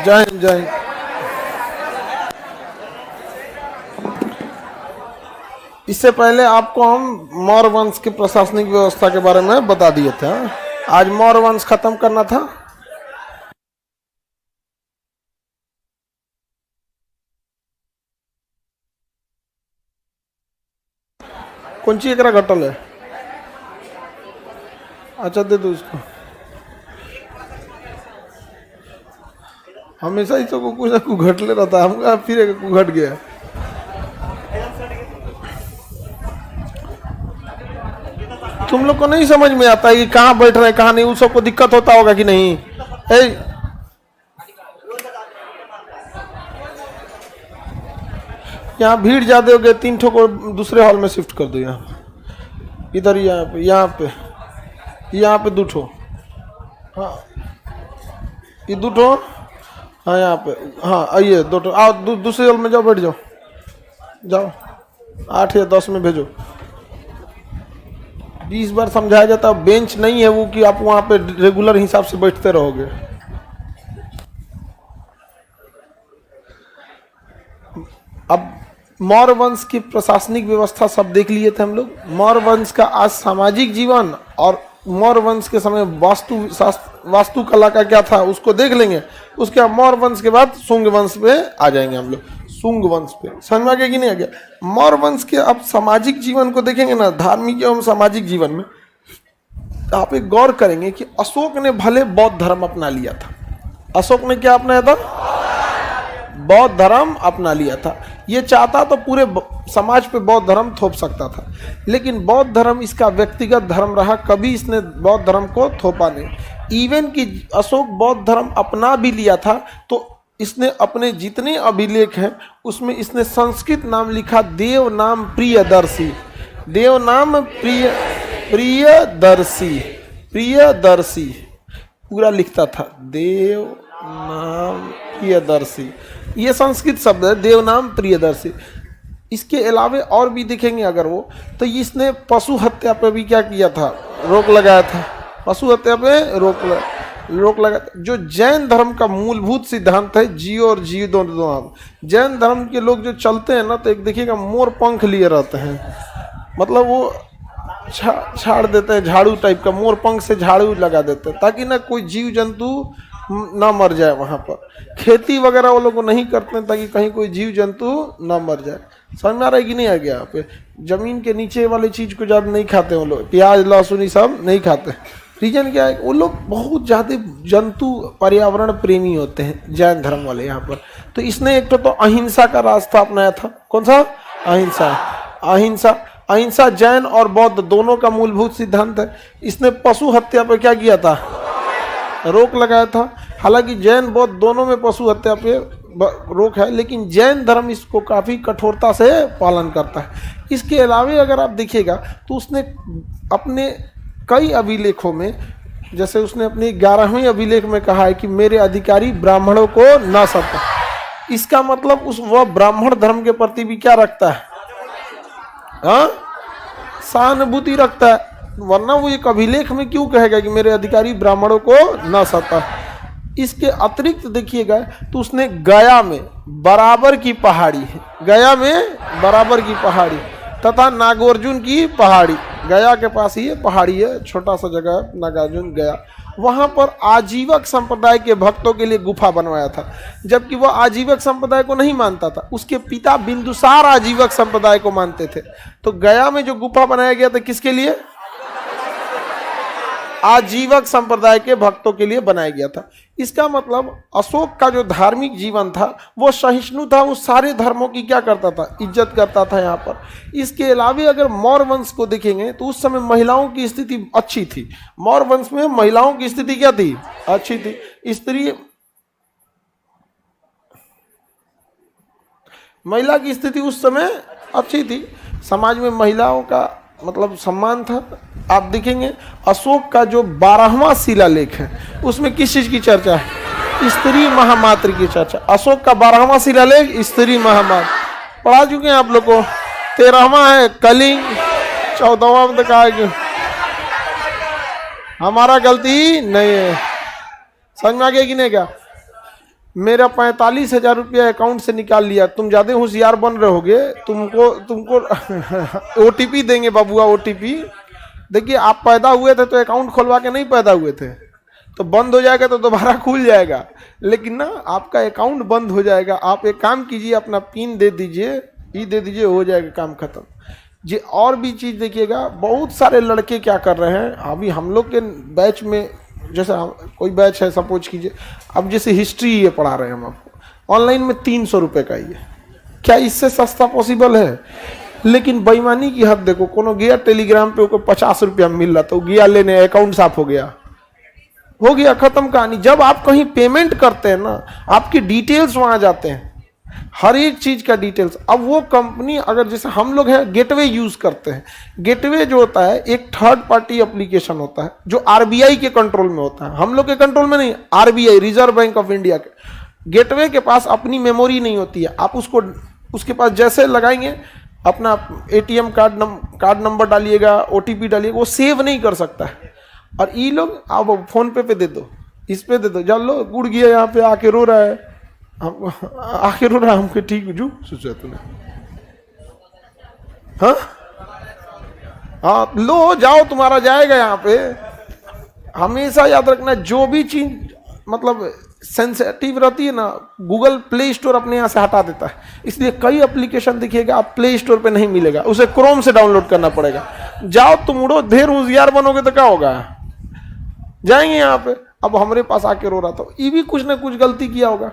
जय हिंद जय हिंद। इससे पहले आपको हम मौर्य वंश की प्रशासनिक व्यवस्था के बारे में बता दिए थे। आज मौर्य वंश खत्म करना था। कौन ची एकरा घटल है? अच्छा दे दो उसको। हमेशा ही तो कुछ ना कुछ घटले रहता है, हमका फिर एक घट गया। तुम लोग को नहीं समझ में आता है कि कहाँ बैठ रहे हैं कहाँ नहीं, उन सबको दिक्कत होता होगा कि नहीं? यहाँ भीड़ ज्यादा हो गई, 3 ठो को दूसरे हॉल में शिफ्ट कर दो। यहाँ इधर, यहाँ पे 2 ठो। हाँ ये 2 ठो। हाँ यहाँ पे, हाँ आइए 2 ठो। आओ दूसरे हॉल में जाओ, बैठ जाओ, जाओ 8 या 10 में भेजो। 20 बार समझाया जाता है। बेंच नहीं है वो कि आप वहाँ पे रेगुलर हिसाब से बैठते रहोगे। अब मौर्य वंश की प्रशासनिक व्यवस्था सब देख लिए थे हम लोग। मौर्य वंश का आज सामाजिक जीवन और मौर्य वंश के समय वास्तुकला का क्या था उसको देख लेंगे। उसके बाद मौर्य वंश के बाद शुंग वंश पे आ जाएंगे हम लोग। शुंग वंश पे समझ में आ गया कि नहीं आ गया? मौर्य वंश के अब सामाजिक जीवन को देखेंगे ना, धार्मिक एवं सामाजिक जीवन में आप एक गौर करेंगे कि अशोक ने भले बौद्ध धर्म अपना लिया था। अशोक ने क्या अपनाया था? बौद्ध धर्म अपना लिया था। ये चाहता तो पूरे समाज पे बौद्ध धर्म थोप सकता था, लेकिन बौद्ध धर्म इसका व्यक्तिगत धर्म रहा, कभी इसने बौद्ध धर्म को थोपा नहीं। इवन कि अशोक बौद्ध धर्म अपना भी लिया था तो इसने अपने जितने अभिलेख हैं उसमें इसने संस्कृत नाम लिखा, देव नाम प्रियदर्शी। देव नाम प्रियदर्शी पूरा लिखता था, देव नाम प्रियदर्शी। ये संस्कृत शब्द है, देव नाम प्रियदर्शी। इसके अलावे और भी देखेंगे अगर वो, तो इसने पशु हत्या पे भी क्या किया था? रोक लगाया था। पशु हत्या पे रोक लगा। जो जैन धर्म का मूलभूत सिद्धांत है, जियो और जियो दोनों। आप जैन धर्म के लोग जो चलते हैं ना, तो एक देखिएगा मोर पंख लिए रहते हैं, मतलब वो छाड़ देते हैं, झाड़ू टाइप का मोर पंख से झाड़ू लगा देते हैं ताकि ना कोई जीव जंतु ना मर जाए। वहाँ पर खेती वगैरह वो लोग नहीं करते हैं ताकि कहीं कोई जीव जंतु ना मर जाए। समझ में आ रहा है कि नहीं आ गया? यहाँ पे जमीन के नीचे वाली चीज को ज़्यादा नहीं खाते वो लोग, प्याज लहसुन ये सब नहीं खाते। रीजन क्या है? वो लोग बहुत ज़्यादा जंतु पर्यावरण प्रेमी होते हैं जैन धर्म वाले यहाँ पर। तो इसने एक तो अहिंसा का रास्ता अपनाया था। कौन सा? अहिंसा जैन और बौद्ध दोनों का मूलभूत सिद्धांत है। इसने पशु हत्या पर क्या किया था? रोक लगाया था। हालांकि जैन बौद्ध दोनों में पशु हत्या पे रोक है, लेकिन जैन धर्म इसको काफ़ी कठोरता से पालन करता है। इसके अलावे अगर आप देखिएगा तो उसने अपने कई अभिलेखों में, जैसे उसने अपने 11वें अभिलेख में कहा है कि मेरे अधिकारी ब्राह्मणों को न सता। इसका मतलब वह ब्राह्मण धर्म के प्रति भी क्या रखता है? सहानुभूति रखता है। वरना वो एक अभिलेख में क्यों कहेगा कि मेरे अधिकारी ब्राह्मणों को न सता? इसके अतिरिक्त देखिएगा तो उसने गया में बराबर की पहाड़ी है, गया में बराबर की पहाड़ी तथा नागार्जुन की पहाड़ी, गया के पास ही ये पहाड़ी है, छोटा सा जगह है नागार्जुन गया, वहाँ पर आजीवक संप्रदाय के भक्तों के लिए गुफा बनवाया था। जबकि वह आजीवक संप्रदाय को नहीं मानता था, उसके पिता बिंदुसार आजीवक संप्रदाय को मानते थे। तो गया में जो गुफा बनाया गया था किसके लिए? आजीवक संप्रदाय के भक्तों के लिए बनाया गया था। इसका मतलब अशोक का जो धार्मिक जीवन था वो सहिष्णु था, वो सारे धर्मों की क्या करता था? इज्जत करता था यहाँ पर। इसके अलावा अगर मौर्य वंश को देखेंगे तो उस समय महिलाओं की स्थिति अच्छी थी। मौर्य वंश में महिलाओं की स्थिति क्या थी? अच्छी थी। स्त्री महिला की स्थिति उस समय अच्छी थी। समाज में महिलाओं का मतलब सम्मान था। आप देखेंगे अशोक का जो 12वां शिलालेख है उसमें किस चीज की चर्चा है? स्त्री महामात्र की चर्चा। अशोक का 12वां शिलालेख स्त्री महामात्र पढ़ा चुके हैं आप लोग को। 13वां है कलिंग, 14वां में तो कहा है कि हमारा गलती नहीं है। समझ में आ गया कि नहीं? क्या मेरा 45,000 रुपया अकाउंट से निकाल लिया, तुम ज्यादा होशियार बन रहे होगे, तुमको ओटीपी देंगे बाबुआ, ओटीपी। देखिए आप पैदा हुए थे तो अकाउंट खोलवा के नहीं पैदा हुए थे, तो बंद हो जाएगा तो दोबारा खुल जाएगा, लेकिन ना आपका अकाउंट बंद हो जाएगा। आप एक काम कीजिए, अपना पिन दे दीजिए, ई दे दीजिए, हो जाएगा काम खत्म जी। और भी चीज़ देखिएगा, बहुत सारे लड़के क्या कर रहे हैं, अभी हम लोग के बैच में, जैसे कोई बैच है सपोज कीजिए, अब जैसे हिस्ट्री ये पढ़ा रहे हैं हम आपको, ऑनलाइन में 300 रुपये का ही है, क्या इससे सस्ता पॉसिबल है? लेकिन बेईमानी की हद देखो, कोनो गया टेलीग्राम पे, 50 रुपया मिल रहा, तो गया लेने, अकाउंट साफ हो गया, हो गया, खत्म कहानी। जब आप कहीं पेमेंट करते हैं ना, आपकी डिटेल्स वहां जाते हैं, हर एक चीज का डिटेल्स। अब वो कंपनी, अगर जैसे हम लोग हैं गेटवे यूज करते हैं, गेटवे जो होता है एक थर्ड पार्टी एप्लीकेशन होता है जो आरबीआई के कंट्रोल में होता है, हम लोग के कंट्रोल में नहीं। RBI, reserve bank of India के गेटवे के पास अपनी मेमोरी नहीं होती है, आप उसको, उसके पास जैसे लगाएंगे, अपना एटीएम कार्ड नंबर डालिएगा, ओटीपी डालिएगा, वो सेव नहीं कर सकता है। और ये लोग आप फोन पे दे दो, इस पे दे दो, जान लो गुड़ गया, यहाँ पे आके रो रहा है, हम आके रो रहा है, हमके ठीक जू सोचा तूने, हाँ हाँ, लो जाओ, तुम्हारा जाएगा यहाँ पे। हमेशा याद रखना, जो भी चीज मतलब सेंसिटिव रहती है ना, गूगल प्ले स्टोर अपने यहाँ से हटा देता है, इसलिए कई एप्लीकेशन देखिएगा आप प्ले स्टोर पे नहीं मिलेगा, उसे क्रोम से डाउनलोड करना पड़ेगा। जाओ तुम उड़ो, ढेर होशियार बनोगे तो क्या होगा, जाएंगे यहाँ पे। अब हमारे पास आके रो रहा था, ये भी कुछ ना कुछ गलती किया होगा,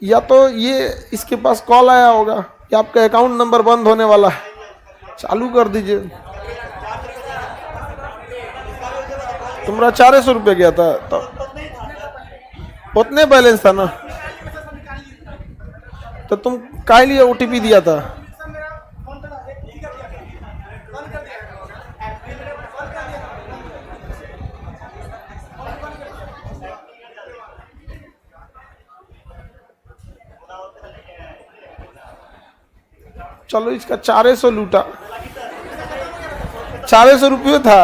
या तो ये इसके पास कॉल आया होगा कि आपका अकाउंट नंबर बंद होने वाला है, चालू कर दीजिए। तुम्हारा 400 रुपया गया था, तो उतने बैलेंस था ना, तो तुम काहे लिए ओटीपी दिया था? चलो इसका 400 लूटा, 400 रुपये था।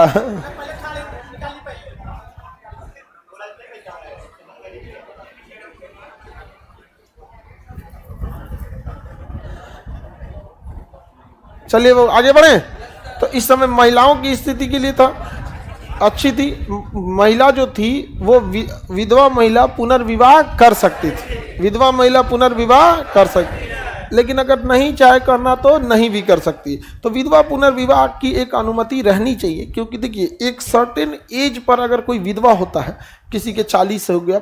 चलिए वो आगे बढ़े। तो इस समय महिलाओं की स्थिति के लिए था, अच्छी थी। महिला जो थी वो विधवा महिला पुनर्विवाह कर सकती थी, विधवा महिला पुनर्विवाह कर सकती, लेकिन अगर नहीं चाहे करना तो नहीं भी कर सकती। तो विधवा पुनर्विवाह की एक अनुमति रहनी चाहिए, क्योंकि देखिए एक सर्टेन एज पर अगर कोई विधवा होता है, किसी के 40 से हो गया,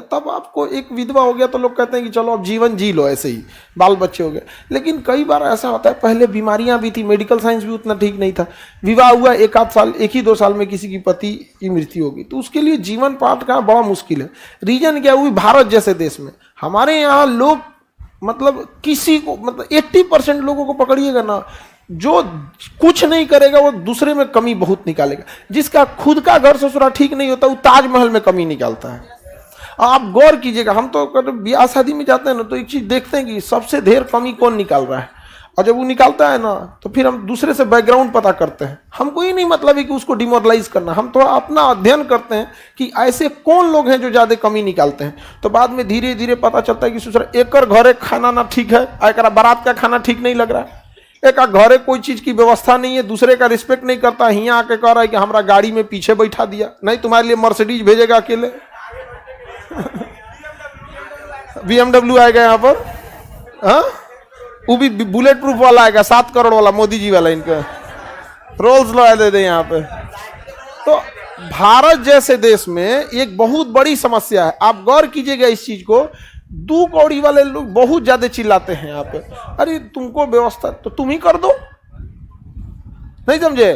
तब आपको एक विधवा हो गया तो लोग कहते हैं कि चलो अब जीवन जी लो, ऐसे ही बाल बच्चे हो गए। लेकिन कई बार ऐसा होता है, पहले बीमारियां भी थी, मेडिकल साइंस भी उतना ठीक नहीं था, विवाह हुआ 1 आध साल, 1 ही 2 साल में किसी की पति की मृत्यु होगी, तो उसके लिए जीवन पाठ का बड़ा मुश्किल है। रीजन क्या हुई, भारत जैसे देश में हमारे यहाँ लोग मतलब किसी को, मतलब 80% लोगों को पकड़िएगा ना, जो कुछ नहीं करेगा वो दूसरे में कमी बहुत निकालेगा। जिसका खुद का घर ससुरा ठीक नहीं होता वो ताजमहल में कमी निकालता है। आप गौर कीजिएगा, हम तो ब्याह शादी में जाते हैं ना, तो एक चीज देखते हैं कि सबसे ढेर कमी कौन निकाल रहा है, और जब वो निकालता है ना तो फिर हम दूसरे से बैकग्राउंड पता करते हैं। हमको ये नहीं मतलब है कि उसको डिमोरलाइज करना, हम थोड़ा अपना अध्ययन करते हैं कि ऐसे कौन लोग हैं जो ज्यादा कमी निकालते हैं। तो बाद में धीरे धीरे पता चलता है कि ससुर एक घरे खाना ना ठीक है, एक बारात का खाना ठीक नहीं लग रहा है, एक घरे कोई चीज की व्यवस्था नहीं है, दूसरे का रिस्पेक्ट नहीं करता, यहाँ आके कह रहा है कि हमारा गाड़ी में पीछे बैठा दिया, नहीं तुम्हारे लिए मर्सिडीज भेजेगा अकेले। BMW आएगा यहाँ पर, हाँ वो भी बुलेट प्रूफ वाला आएगा, 7 करोड़ वाला, मोदी जी वाला, इनका रोल्स रॉयल दे दे यहाँ पे। तो भारत जैसे देश में एक बहुत बड़ी समस्या है, आप गौर कीजिएगा इस चीज को। 2 कौड़ी वाले लोग बहुत ज्यादा चिल्लाते हैं यहाँ पे, अरे तुमको व्यवस्था तो तुम ही कर दो, नहीं समझे,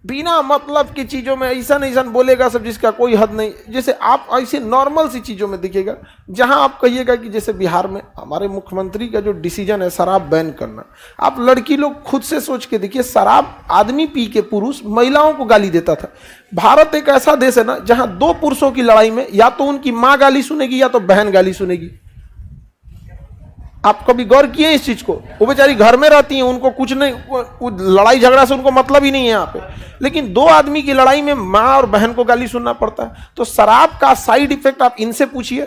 बिना मतलब की चीजों में ऐसा बोलेगा सब, जिसका कोई हद नहीं। जैसे आप ऐसे नॉर्मल सी चीजों में दिखेगा, जहां आप कहिएगा कि जैसे बिहार में हमारे मुख्यमंत्री का जो डिसीजन है शराब बैन करना, आप लड़की लोग खुद से सोच के देखिए, शराब आदमी पी के पुरुष महिलाओं को गाली देता था। भारत एक ऐसा देश है ना जहां 2 पुरुषों की लड़ाई में या तो उनकी माँ गाली सुनेगी या तो बहन गाली सुनेगी। आप कभी गौर किए इस चीज को? वो बेचारी घर में रहती हैं, उनको कुछ नहीं, लड़ाई झगड़ा से उनको मतलब ही नहीं है यहाँ पे, लेकिन 2 आदमी की लड़ाई में माँ और बहन को गाली सुनना पड़ता है। तो शराब का साइड इफेक्ट आप इनसे पूछिए,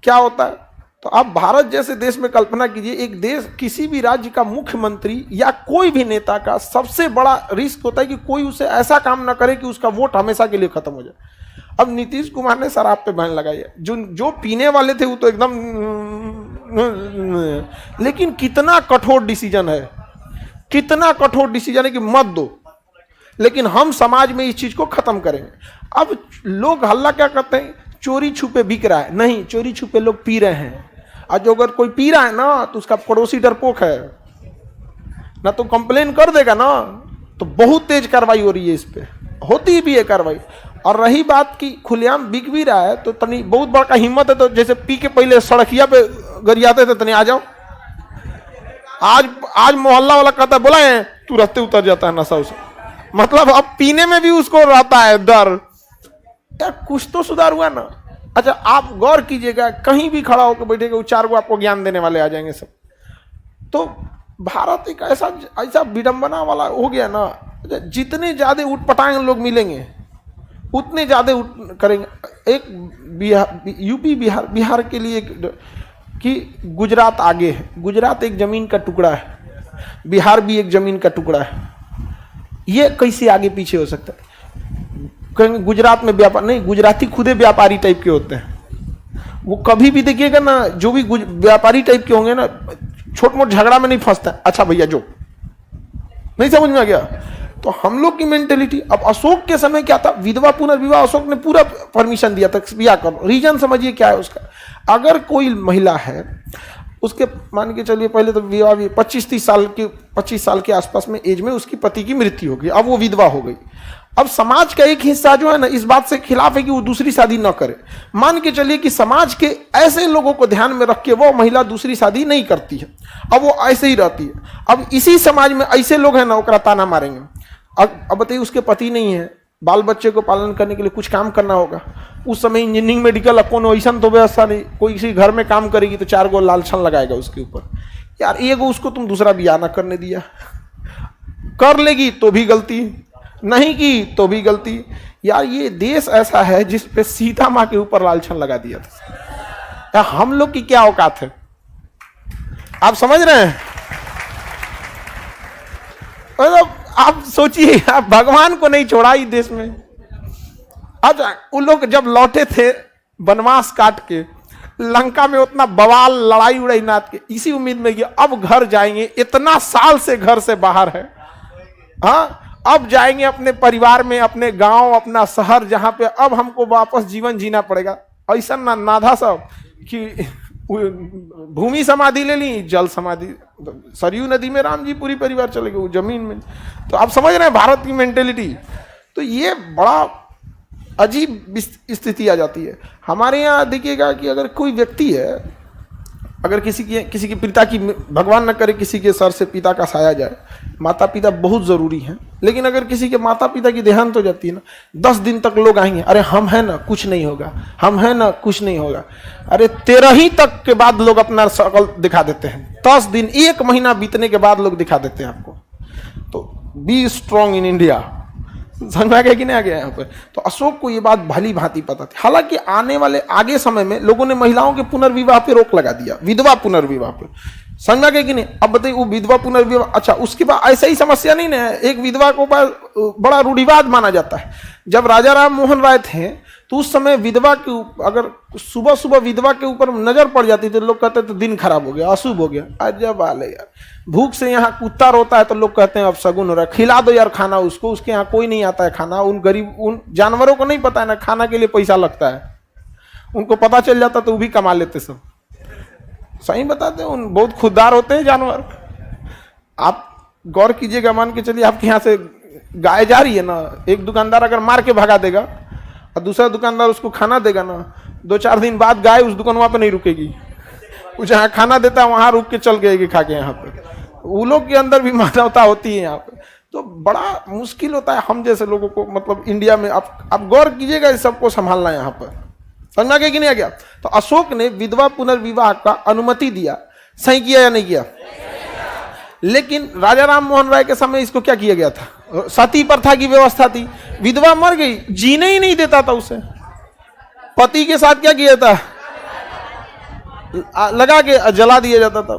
क्या होता है। तो आप भारत जैसे देश में कल्पना कीजिए, एक देश किसी भी राज्य का मुख्यमंत्री या कोई भी नेता का सबसे बड़ा रिस्क होता है कि कोई उसे ऐसा काम ना करे कि उसका वोट हमेशा के लिए खत्म हो जाए। अब नीतीश कुमार ने शराब पे बैन लगाई है, जो पीने वाले थे वो तो एकदम, लेकिन कितना कठोर डिसीजन है, कितना कठोर डिसीजन है कि मत दो, लेकिन हम समाज में इस चीज को खत्म करेंगे। अब लोग हल्ला क्या करते हैं, चोरी छुपे बिक रहा है, नहीं, चोरी छुपे लोग पी रहे हैं। और जो अगर कोई पी रहा है ना तो उसका पड़ोसी डरपोक है ना, तो कंप्लेन कर देगा ना, तो बहुत तेज कार्रवाई हो रही है इस पे, होती भी है कार्रवाई। और रही बात की खुलेआम बिक भी रहा है, तो तनी बहुत बड़ा हिम्मत है, तो जैसे पी के पहले सड़किया पे गरियाते थे, तनी आ जाओ, आज मोहल्ला वाला कहता है बोला है, तू रास्ते उतर जाता है नशा उसे, मतलब अब पीने में भी उसको रहता है डर। यार कुछ तो सुधार हुआ ना। अच्छा आप गौर कीजिएगा, कहीं भी खड़ा होकर बैठेगा, 4 गो आपको ज्ञान देने वाले आ जाएंगे सब। तो भारत एक ऐसा विडंबना वाला हो गया ना, जितने ज्यादा उठपटांग लोग मिलेंगे उतने ज्यादा करेंगे। एक यूपी बिहार के लिए कि गुजरात आगे है, गुजरात एक जमीन का टुकड़ा है, बिहार भी एक जमीन का टुकड़ा है, ये कैसे आगे पीछे हो सकता है। कहेंगे गुजरात में व्यापार नहीं, गुजराती खुदे व्यापारी टाइप के होते हैं। वो कभी भी देखिएगा ना, जो भी व्यापारी टाइप के होंगे ना, छोट मोट झगड़ा में नहीं फंसता है। अच्छा भैया जो नहीं समझ में आ गया। तो हम लोग की मेंटेलिटी, अब अशोक के समय क्या था, विधवा पुनर्विवाह अशोक ने पूरा परमिशन दिया था, ब्याह करो। रीजन समझिए क्या है उसका, अगर कोई महिला है उसके मान के चलिए पहले तो विवाह 25 साल के आसपास में एज में उसकी पति की मृत्यु हो गई, अब वो विधवा हो गई। अब समाज का एक हिस्सा जो है ना इस बात से खिलाफ है कि वो दूसरी शादी न करे। मान के चलिए कि समाज के ऐसे लोगों को ध्यान में रख के वो महिला दूसरी शादी नहीं करती है, अब वो ऐसे ही रहती है। अब इसी समाज में ऐसे लोग हैं ना, ओकरा ताना मारेंगे। अब बताइए उसके पति नहीं है, बाल बच्चे को पालन करने के लिए कुछ काम करना होगा। उस समय इंजीनियरिंग मेडिकल कौन ऐसा तो व्यवस्था नहीं, कोई किसी घर में काम करेगी तो 4 गो लालछन लगाएगा उसके ऊपर। यार एगो उसको तुम दूसरा ब्याह ना करने दिया, कर लेगी तो भी गलती, नहीं की तो भी गलती। यार ये देश ऐसा है जिस पे सीता माँ के ऊपर लालछन लगा दिया था। यार हम लोग की क्या औकात है, आप समझ रहे हैं। मतलब आप सोचिए, आप भगवान को नहीं छोड़ा इस देश में। अच्छा उन लोग जब लौटे थे वनवास काट के, लंका में उतना बवाल लड़ाई उड़ाई नाथ के, इसी उम्मीद में कि अब घर जाएंगे, इतना साल से घर से बाहर है, हाँ अब जाएंगे अपने परिवार में, अपने गांव, अपना शहर, जहां पे अब हमको वापस जीवन जीना पड़ेगा। ऐसा ना नाधा सब कि भूमि समाधि ले ली, जल समाधि, सरयू नदी में राम जी पूरी परिवार चले गए, वो जमीन में। तो आप समझ रहे हैं भारत की मेंटेलिटी। तो ये बड़ा अजीब स्थिति आ जाती है हमारे यहाँ। देखिएगा कि अगर कोई व्यक्ति है, अगर किसी के पिता की, भगवान न करे किसी के सर से पिता का साया जाए, माता पिता बहुत जरूरी हैं, लेकिन अगर किसी के माता पिता की देहांत हो जाती है ना, 10 दिन तक लोग आएंगे, अरे हम हैं ना कुछ नहीं होगा, हम हैं ना कुछ नहीं होगा। अरे 13 तक के बाद लोग अपना शकल दिखा देते हैं, 10 दिन 1 महीना बीतने के बाद लोग दिखा देते हैं आपको। तो बी स्ट्रॉन्ग इन इंडिया, समझ में आ गया कि नहीं आ गया यहाँ पर। तो अशोक को ये बात भली भांति पता थी। हालांकि आने वाले आगे समय में लोगों ने महिलाओं के पुनर्विवाह पे रोक लगा दिया, विधवा पुनर्विवाह पे, समझ में आ गया कि नहीं। अब बताइए वो विधवा पुनर्विवाह, अच्छा उसके बाद ऐसा ही समस्या नहीं ना, एक विधवा को बड़ा रूढ़िवाद माना जाता है। जब राजा राम मोहन राय थे तो उस समय विधवा के अगर सुबह सुबह विधवा के ऊपर नजर पड़ जाती थी, लोग कहते थे दिन खराब हो गया, अशुभ हो गया। अजब आले यार, भूख से यहाँ कुत्ता रोता है तो लोग कहते हैं अब शगुन हो रहा है, खिला दो यार खाना उसको, उसके यहाँ कोई नहीं आता है खाना। उन गरीब उन जानवरों को नहीं पता है ना खाना के लिए पैसा लगता है, उनको पता चल जाता तो वो भी कमा लेते सब। सही बताते हैं, उन बहुत खुददार होते हैं जानवर। आप गौर कीजिएगा, मान के चलिए आपके यहाँ से गाय जा रही है ना, एक दुकानदार अगर मार के भगा देगा और दूसरा दुकानदार उसको खाना देगा ना, 2-4 दिन बाद गाय उस दुकान पे नहीं रुकेगी, वो जहाँ खाना देता है वहां रुक के चल गएगी खा के। यहाँ पे वो लोग के अंदर भी मानवता होती है यहाँ पे। तो बड़ा मुश्किल होता है हम जैसे लोगों को, मतलब इंडिया में आप गौर कीजिएगा इस सबको संभालना यहाँ पर, समझा गया कि नहीं आ गया। तो अशोक ने विधवा पुनर्विवाह का अनुमति दिया, सही किया या नहीं किया। लेकिन राजा राम मोहन राय के समय इसको क्या किया गया था, सती प्रथा की व्यवस्था थी। विधवा मर गई, जीने ही नहीं देता था उसे, पति के साथ क्या किया था, लगा के जला दिया जाता था।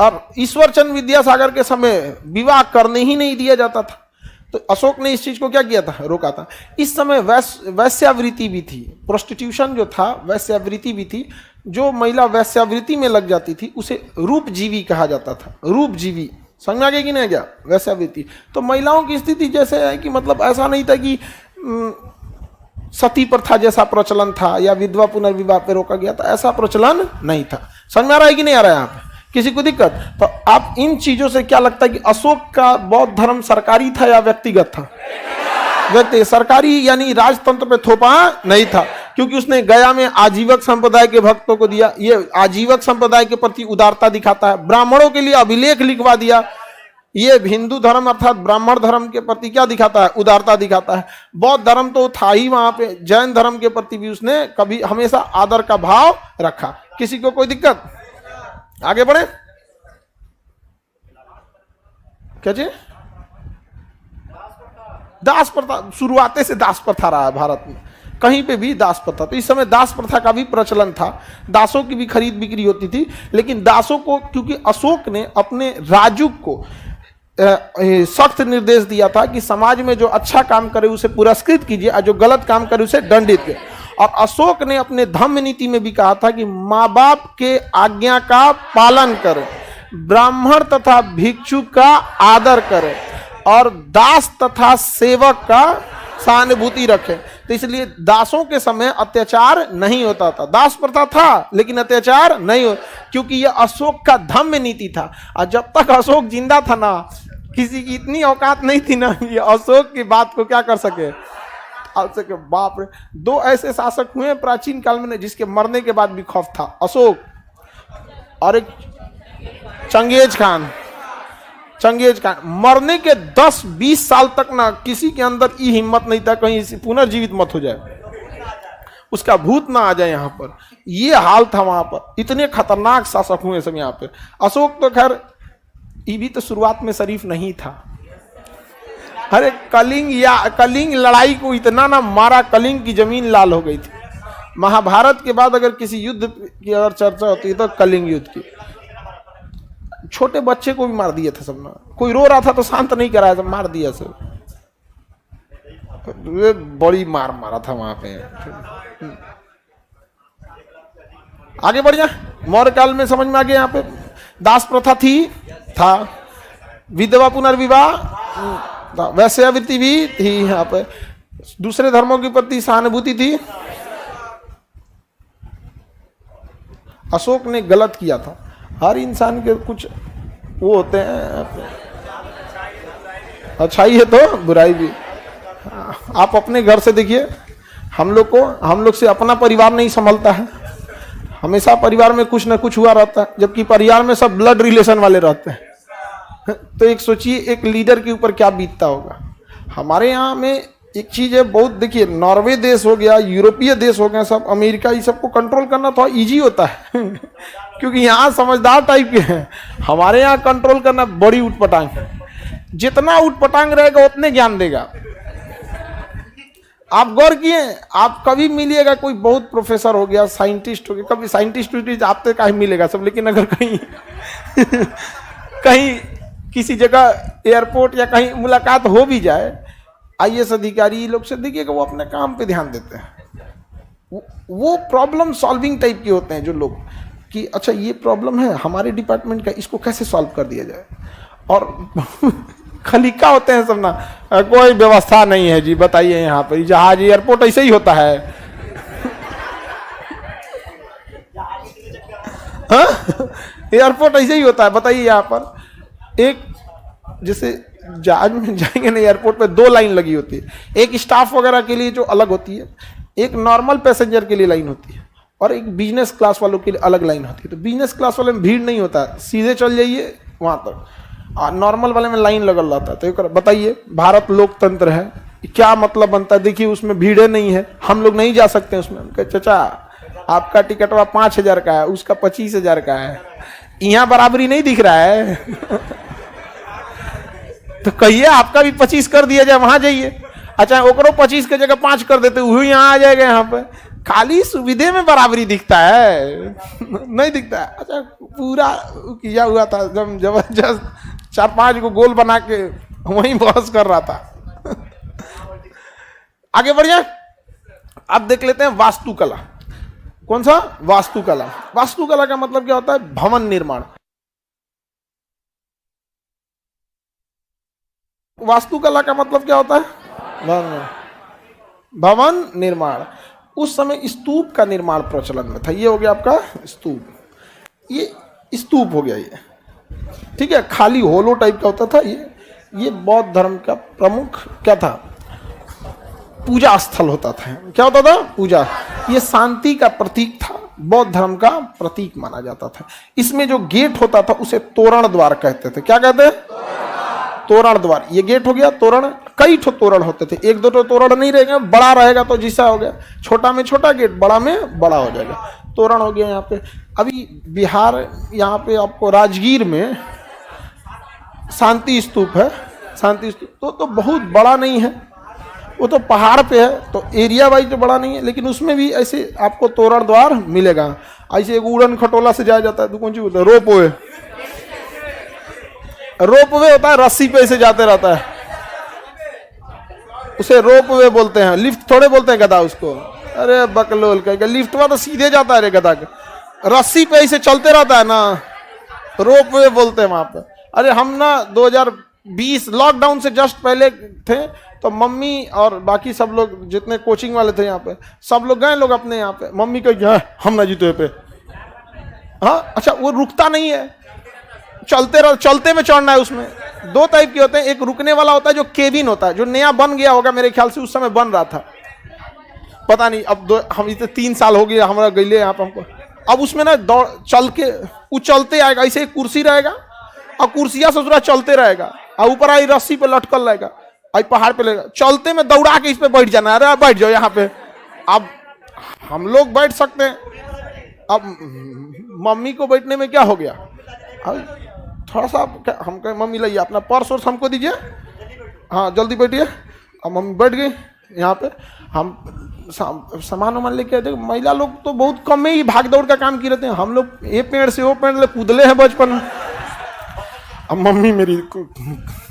और ईश्वर चंद्र विद्यासागर के समय विवाह करने ही नहीं दिया जाता था, तो अशोक ने इस चीज को क्या किया था, रोका था। इस समय वैश्यावृत्ति भी थी, प्रोस्टिट्यूशन जो था वैश्यावृत्ति भी थी। जो महिला वैश्यावृत्ति में लग जाती थी उसे रूपजीवी कहा जाता था। रूपजीवी समझ में आ गया कि नहीं गया, वैश्यावृत्ति। तो महिलाओं की स्थिति जैसे है कि मतलब ऐसा नहीं था कि सती प्रथा जैसा प्रचलन था या विधवा पुनर्विवाह पे रोका गया था, ऐसा प्रचलन नहीं था। समझ में आ रहा है कि नहीं आ रहा है यहाँ पे किसी को दिक्कत? तो आप इन चीजों से क्या लगता है कि अशोक का बौद्ध धर्म सरकारी था या व्यक्तिगत था? व्यक्ति। सरकारी यानी राजतंत्र पे थोपा नहीं था, क्योंकि उसने गया में आजीवक संप्रदाय के भक्तों को दिया। ये आजीवक संप्रदाय के प्रति उदारता दिखाता है। ब्राह्मणों के लिए अभिलेख लिखवा दिया। ये हिंदू धर्म अर्थात ब्राह्मण धर्म के प्रति क्या दिखाता है, उदारता दिखाता है। बौद्ध धर्म तो था ही वहां पे। जैन धर्म के प्रति भी उसने कभी हमेशा आदर का भाव रखा। किसी को कोई दिक्कत? आगे बढ़े। क्या जी? दास प्रथा शुरुआते से दास प्रथा रहा है भारत में, कहीं पे भी दास प्रथा। तो इस समय दास प्रथा का भी प्रचलन था, दासों की भी खरीद बिक्री होती थी। लेकिन दासों को, क्योंकि अशोक ने अपने राजुक को सख्त निर्देश दिया था कि समाज में जो अच्छा काम करे उसे पुरस्कृत कीजिए और जो गलत काम करे उसे दंडित कीजिए। और अशोक ने अपने धम्म नीति में भी कहा था कि माँ बाप के आज्ञा का पालन करें, ब्राह्मण तथा भिक्षुक का आदर करें और दास तथा सेवक का सहानुभूति रखें। तो इसलिए दासों के समय अत्याचार नहीं होता था। दास प्रथा था लेकिन अत्याचार नहीं हो, क्योंकि यह अशोक का धम्म नीति था। और जब तक अशोक जिंदा था ना, किसी की इतनी औकात नहीं थी ना ये अशोक की बात को क्या कर सके। बाप रे, दो ऐसे शासक हुए प्राचीन काल में जिसके मरने के बाद भी खौफ था, अशोक और एक चंगेज खान। चंगेज खान मरने के 10-20 साल तक ना किसी के अंदर ये हिम्मत नहीं था कहीं पुनर्जीवित मत हो जाए, उसका भूत ना आ जाए यहाँ पर। ये हाल था वहां पर, इतने खतरनाक शासक हुए सब यहाँ पे। अशोक तो खैर ये भी तो शुरुआत में शरीफ नहीं था। अरे कलिंग लड़ाई को इतना ना मारा, कलिंग की जमीन लाल हो गई थी। महाभारत के बाद अगर किसी युद्ध की अगर चर्चा होती है तो कलिंग युद्ध की। छोटे बच्चे को भी मार दिया था सबने, कोई रो रहा था तो शांत नहीं कराया, सब मार दिया सब। बड़ी मार मारा था वहां पे। आगे बढ़ जा। मौर्य काल में समझ में आ गया, यहाँ पे दास प्रथा था, विधवा पुनर्विवाह, वैश्यावृत्ति भी थी, यहाँ पे दूसरे धर्मों के प्रति सहानुभूति थी। अशोक ने गलत किया था। हर इंसान के कुछ वो होते हैं, अच्छाई है तो बुराई भी। आप अपने घर से देखिए, हम लोग से अपना परिवार नहीं संभलता है, हमेशा परिवार में कुछ ना कुछ हुआ रहता है, जबकि परिवार में सब ब्लड रिलेशन वाले रहते हैं। तो एक सोचिए एक लीडर के ऊपर क्या बीतता होगा। हमारे यहाँ में एक चीज है बहुत, देखिए नॉर्वे देश हो गया, यूरोपीय देश हो गया, सब अमेरिका, ये सबको कंट्रोल करना थोड़ा इजी होता है क्योंकि यहाँ समझदार टाइप के हैं। हमारे यहाँ कंट्रोल करना बड़ी उटपटांग है। जितना उटपटांग रहेगा उतने ज्ञान देगा। आप गौर किए, आप कभी मिलिएगा कोई बहुत प्रोफेसर हो गया, साइंटिस्ट हो गया, कभी साइंटिस्ट आपसे कहीं मिलेगा सब, लेकिन अगर कहीं कहीं किसी जगह एयरपोर्ट या कहीं मुलाकात हो भी जाए IAS अधिकारी लोग से, देखिएगा वो अपने काम पे ध्यान देते हैं। वो प्रॉब्लम सॉल्विंग टाइप के होते हैं जो लोग, कि अच्छा ये प्रॉब्लम है हमारे डिपार्टमेंट का, इसको कैसे सॉल्व कर दिया जाए। और खलीका होते हैं सब ना, कोई व्यवस्था नहीं है जी, बताइए यहाँ पर जहाज एयरपोर्ट ऐसे ही होता है एयरपोर्ट ऐसे ही होता है, बताइए। यहाँ पर एक जैसे जहाज में जाएंगे ना, एयरपोर्ट पे 2 लाइन लगी होती है, एक स्टाफ वगैरह के लिए जो अलग होती है, एक नॉर्मल पैसेंजर के लिए लाइन होती है, और एक बिजनेस क्लास वालों के लिए अलग लाइन होती है। तो बिजनेस क्लास वाले में भीड़ नहीं होता है, सीधे चल जाइए वहां तक, और नॉर्मल वाले में लाइन लगल रहता है। तो बताइए भारत लोकतंत्र है, क्या मतलब बनता है? देखिए उसमें भीड़े नहीं है, हम लोग नहीं जा सकते उसमें। चाचा आपका टिकटवा 5,000 का है, उसका 25,000 का है, यहाँ बराबरी नहीं दिख रहा है तो कहिए आपका भी 25 कर दिया जाए, वहां जाइए। अच्छा ओकरो 25 के जगह 5 कर देते, वही यहाँ आ जाएगा यहाँ पे। खाली सुविधे में बराबरी दिखता है, नहीं दिखता है। अच्छा पूरा किया हुआ था, जब जबरदस्त 4-5 को गोल बना के वहीं बहस कर रहा था। आगे बढ़िए, अब देख लेते हैं वास्तुकला। कौन सा? वास्तुकला। वास्तुकला का मतलब क्या होता है? भवन निर्माण। वास्तुकला का मतलब क्या होता है? भवन निर्माण। उस समय स्तूप का निर्माण प्रचलन में था। ये हो गया आपका स्तूप, ये स्तूप हो गया ये, ठीक है। खाली होलो टाइप का होता था ये बौद्ध धर्म का प्रमुख क्या था? पूजा स्थल होता था। क्या होता था? पूजा। ये शांति का प्रतीक था, बौद्ध धर्म का प्रतीक माना जाता था। इसमें जो गेट होता था उसे तोरण द्वार कहते थे। क्या कहते हैं? तोरण द्वार। ये गेट हो गया तोरण। कई ठो तोरण होते थे, 1-2 तोरण नहीं रहेगा, बड़ा रहेगा तो जैसा हो गया, छोटा में छोटा गेट, बड़ा में बड़ा हो जाएगा, तोरण हो गया। यहाँ पे अभी बिहार, यहाँ पे आपको राजगीर में शांति स्तूप है। शांति स्तूप तो बहुत बड़ा नहीं है, वो तो पहाड़ पे है, तो एरिया वाइज तो बड़ा नहीं है, लेकिन उसमें भी ऐसे आपको तोरण द्वार मिलेगा। ऐसे एक उड़न खटोला से जाया जाता है, तो कौन सी होता है? रोपवे। रोपवे होता है, रस्सी पे से जाते रहता है, उसे रोपवे बोलते हैं। लिफ्ट थोड़े बोलते हैं गधा उसको। अरे बकलोल कहेगा, लिफ्टवा तो सीधे जाता है रे गधा के, रस्सी पे ऐसे चलते रहता है ना, रोपवे बोलते हैं वहां पे। अरे हम ना 2020 लॉकडाउन से जस्ट पहले थे, तो मम्मी और बाकी सब लोग जितने कोचिंग वाले थे यहाँ पे, सब लोग गए लोग अपने यहाँ पे। मम्मी कही हम ना जीते पे। हाँ अच्छा, वो रुकता नहीं है, चलते में चढ़ना है। उसमें 2 टाइप के होते हैं, एक रुकने वाला होता है जो केबिन होता है, जो नया बन गया होगा मेरे ख्याल से, उस समय बन रहा था, पता नहीं अब हम इतने 3 साल हो गया हमारा गईले यहाँ पे हमको। अब उसमें ना दौड़ चल के वो चलते आएगा, ऐसे एक कुर्सी रहेगा और कुर्सिया से चलते रहेगा, और ऊपर आई रस्सी पे लटकल रहेगा, आई पहाड़ पे लेगा, चलते में दौड़ा के इस पे बैठ जाना। अरे बैठ जाओ यहाँ पे। अब हम लोग बैठ सकते हैं, अब मम्मी को बैठने में क्या हो गया? अब थोड़ा सा हम कहें मम्मी लाइए अपना पर्स और हमको दीजिए, हाँ जल्दी बैठिए। अब मम्मी बैठ गई यहाँ पे, हम सामान वामान लेके आए थे। महिला लोग तो बहुत कम में ही भाग दौड़ का काम किए रहते हैं, हम लोग ये पेड़ से वो पेड़ ले कूदले हैं बचपन में। अब मम्मी मेरी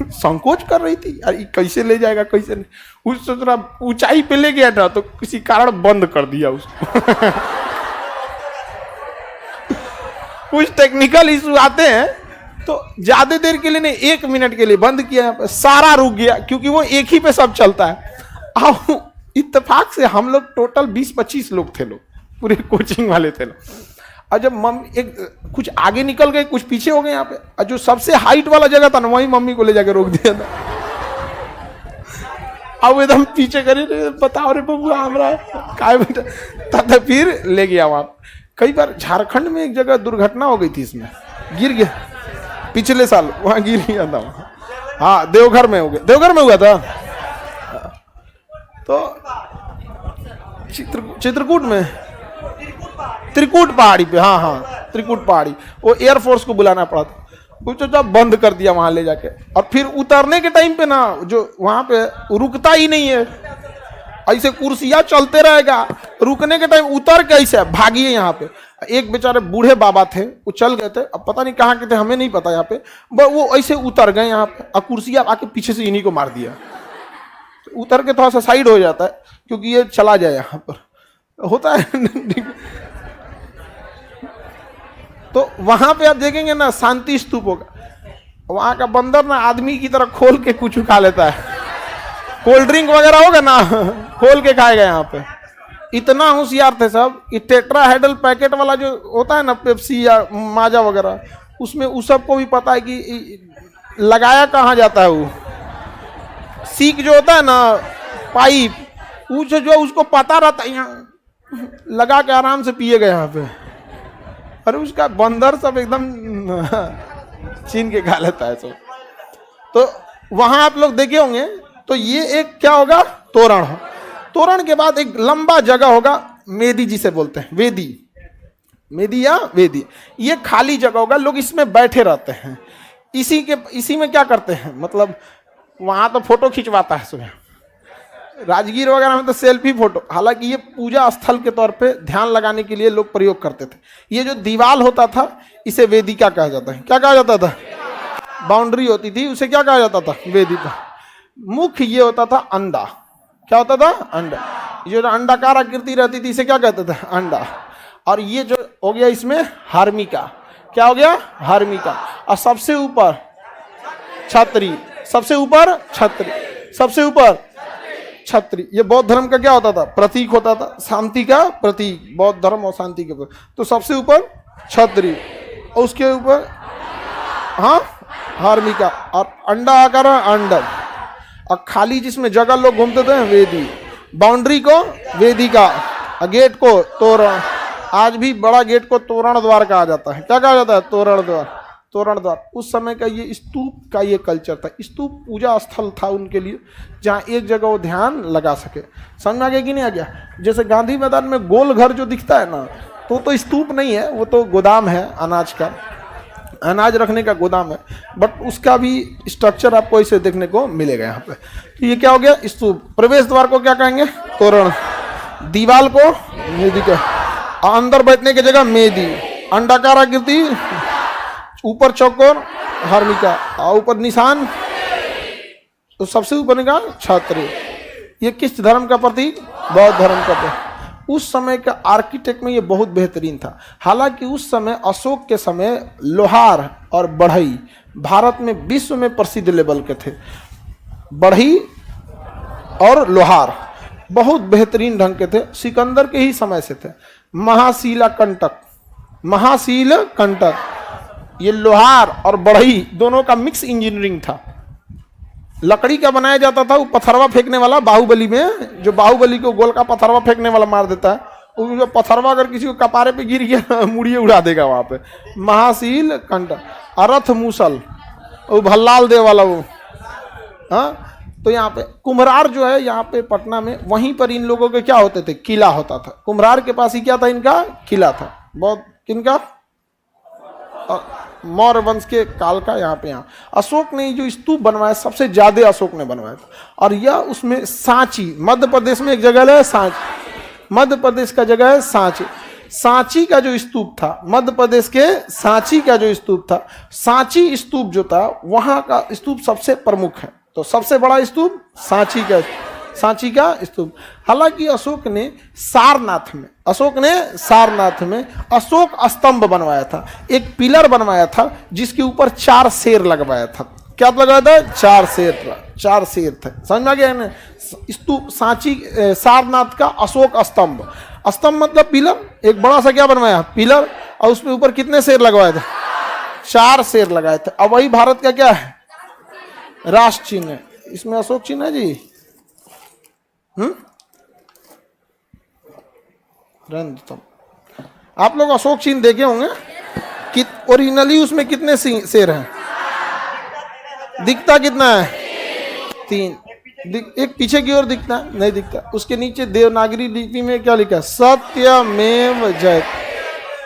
संकोच कर रही थी, अरे कैसे ले जाएगा कैसे नहीं। उस सोच रहा ऊंचाई पे ले गया था, तो किसी कारण बंद कर दिया उसको। कुछ टेक्निकल इशू आते हैं, तो ज्यादा देर के लिए नहीं, 1 मिनट के लिए बंद किया, सारा रुक गया, क्योंकि वो एक ही पे सब चलता है। अब इत्तेफाक से हम लोग टोटल 20-25 लोग थे, लोग पूरे कोचिंग वाले थे लोग। और जब मम्मी एक कुछ आगे निकल गए, कुछ पीछे हो गए यहाँ पे, और जो सबसे हाइट वाला जगह था ना, वहीं मम्मी को ले जाके रोक दिया था। अब एकदम पीछे करे, बताओ रे बबुआ हमारा काय बेटा, तब फिर ले गया वहां। कई बार झारखंड में एक जगह दुर्घटना हो गई थी, इसमें गिर गया पिछले साल, वहां गिर गया था। हाँ देवघर में हो गया, देवघर में हुआ था, तो चित्रकूट में, त्रिकूट पहाड़ी पे, हाँ त्रिकूट पहाड़ी, वो एयरफोर्स को बुलाना पड़ा था, कुछ तो बंद कर दिया वहां ले जाके। और फिर उतरने के टाइम पे ना, जो वहां पे रुकता ही नहीं है, ऐसे कुर्सियां चलते रहेगा, रुकने के टाइम उतर के ऐसे भागिए। यहाँ पे एक बेचारे बूढ़े बाबा थे, वो चल गए थे, अब पता नहीं कहाँ के थे, हमें नहीं पता यहाँ पे, वो ऐसे उतर गए यहाँ पे, और कुर्सियां आके पीछे से इन्हीं को मार दिया। उतर के थोड़ा सा साइड हो जाता है, क्योंकि ये चला जाए, यहाँ पर होता है। तो वहां पे आप देखेंगे ना, शांति स्तूप होगा, वहां का बंदर ना आदमी की तरह खोल के कुछ खा लेता है, कोल्ड ड्रिंक वगैरह होगा ना, खोल के खाएगा। यहाँ पे इतना होशियार थे सब, ये टेट्राहेड्रल पैकेट वाला जो होता है ना, पेप्सी या माजा वगैरह, उसमें उस सबको भी पता है कि लगाया कहाँ जाता है। वो सीक जो होता है ना, पाइप, जो उसको पता रहता है, यहाँ लगा के आराम से पिएगा यहाँ पे। अरे उसका बंदर सब एकदम छीन के खा लेता है सब। तो वहां आप लोग देखे होंगे, तो ये एक क्या होगा, तोरण। तोरण के बाद एक लंबा जगह होगा, मेदी जिसे बोलते हैं, वेदी, मेदी या वेदी। ये खाली जगह होगा, लोग इसमें बैठे रहते हैं। इसी में क्या करते हैं, मतलब वहां तो फोटो खिंचवाता है सुबह, राजगीर वगैरह में तो सेल्फी फोटो, हालांकि ये पूजा स्थल के तौर पे ध्यान लगाने के लिए लोग प्रयोग करते थे। ये जो दीवाल होता था इसे वेदिका कहा जाता है। क्या कहा जाता था? बाउंड्री होती थी, उसे क्या कहा जाता था? वेदिका। मुख्य ये होता था अंडा। क्या होता था? अंडा। ये जो अंडाकार आकृति रहती थी इसे क्या कहते थे? अंडा। और ये जो हो गया इसमें हार्मिका। क्या हो गया? हार्मिका। और सबसे ऊपर छतरी, सबसे ऊपर छतरी, सबसे ऊपर छतरी। ये बौद्ध धर्म का क्या होता था? प्रतीक होता था, शांति का प्रतीक, बौद्ध धर्म और शांति के प्रतीक। तो सबसे ऊपर छतरी और उसके ऊपर हाँ हार्मिका और अंडा आकार अंडा। और खाली जिसमें जगह लोग घूमते थे वेदी, बाउंड्री को वेदिका, गेट को तोरण। आज भी बड़ा गेट को तोरण द्वार कहा जाता है। क्या कहा जाता है? तोरण द्वार, तोरण द्वार। उस समय का ये स्तूप का ये कल्चर था। स्तूप पूजा स्थल था उनके लिए, जहाँ एक जगह वो ध्यान लगा सके। समझ में आ गया कि नहीं आ गया? जैसे गांधी मैदान में गोल घर जो दिखता है ना, तो स्तूप नहीं है, वो तो गोदाम है अनाज का, अनाज रखने का गोदाम है। बट उसका भी स्ट्रक्चर आपको इसे देखने को मिलेगा यहाँ पे। तो ये क्या हो गया? स्तूप। प्रवेश द्वार को क्या कहेंगे? तोरण। दीवाल को वेदिका, अंदर बैठने की जगह मेदी, अंडाकार आकृति, ऊपर चौकोर हार्मिका, और ऊपर निशान, तो सबसे ऊपर का छात्र। ये किस धर्म का प्रतीक? बौद्ध धर्म का प्रतीक। उस समय का आर्किटेक्ट में ये बहुत बेहतरीन था। हालांकि उस समय अशोक के समय लोहार और बढ़ई भारत में विश्व में प्रसिद्ध लेवल के थे। बढ़ई और लोहार बहुत बेहतरीन ढंग के थे, सिकंदर के ही समय से थे। महाशीला कंटक, महाशील कंटक, ये लोहार और बढ़ई दोनों का मिक्स इंजीनियरिंग था। लकड़ी का बनाया जाता था, वो पत्थरवा फेंकने वाला, बाहुबली में जो बाहुबली को गोल का पत्थरवा फेंकने वाला मार देता है, वो जो पत्थरवा अगर किसी को कपारे पे गिर गया मुड़िए उड़ा देगा वहां पे। महाशील कंटक। अरथ मूसल, वो भल्लाल दे वाला वो। हाँ, तो यहाँ पे कुम्हरार जो है यहाँ पे पटना में, वहीं पर इन लोगों के क्या होते थे? किला होता था। कुम्हरार के पास ही क्या था? इनका किला था। बहुत किनका? मौर्य वंश के काल का। यहाँ अशोक ने जो स्तूप बनवाया सबसे ज्यादा अशोक ने बनवाया था। और यह उसमें सांची, मध्य प्रदेश में एक जगह है सांची, मध्य प्रदेश का जगह है सांची। सांची का जो स्तूप था, मध्य प्रदेश के सांची का जो स्तूप था, सांची स्तूप जो था वहां का स्तूप सबसे प्रमुख है। तो सबसे बड़ा स्तूप सांची का, सांची का स्तूप। हालांकि अशोक ने सारनाथ में, अशोक स्तंभ बनवाया था, एक पिलर बनवाया था जिसके ऊपर 4 शेर लगवाया था। क्या लगवाया था? 4 शेर थे। समझ में आ गया ना? स्तूप सांची, सारनाथ का अशोक स्तंभ। स्तंभ मतलब पिलर, एक बड़ा सा क्या बनवाया? पिलर, और उसके ऊपर कितने शेर लगवाए थे? 4 शेर लगाए थे। अब वही भारत का क्या है? राष्ट्र चिन्ह है। इसमें अशोक चिन्ह है जी। आप लोग अशोक चिन्ह देखे होंगे कि ओरिजिनली उसमें कितने शेर हैं? दिखता कितना है? 3। एक पीछे की ओर दिखता है, नहीं दिखता। उसके नीचे देवनागरी लिपि में क्या लिखा है? सत्यमेव जयते,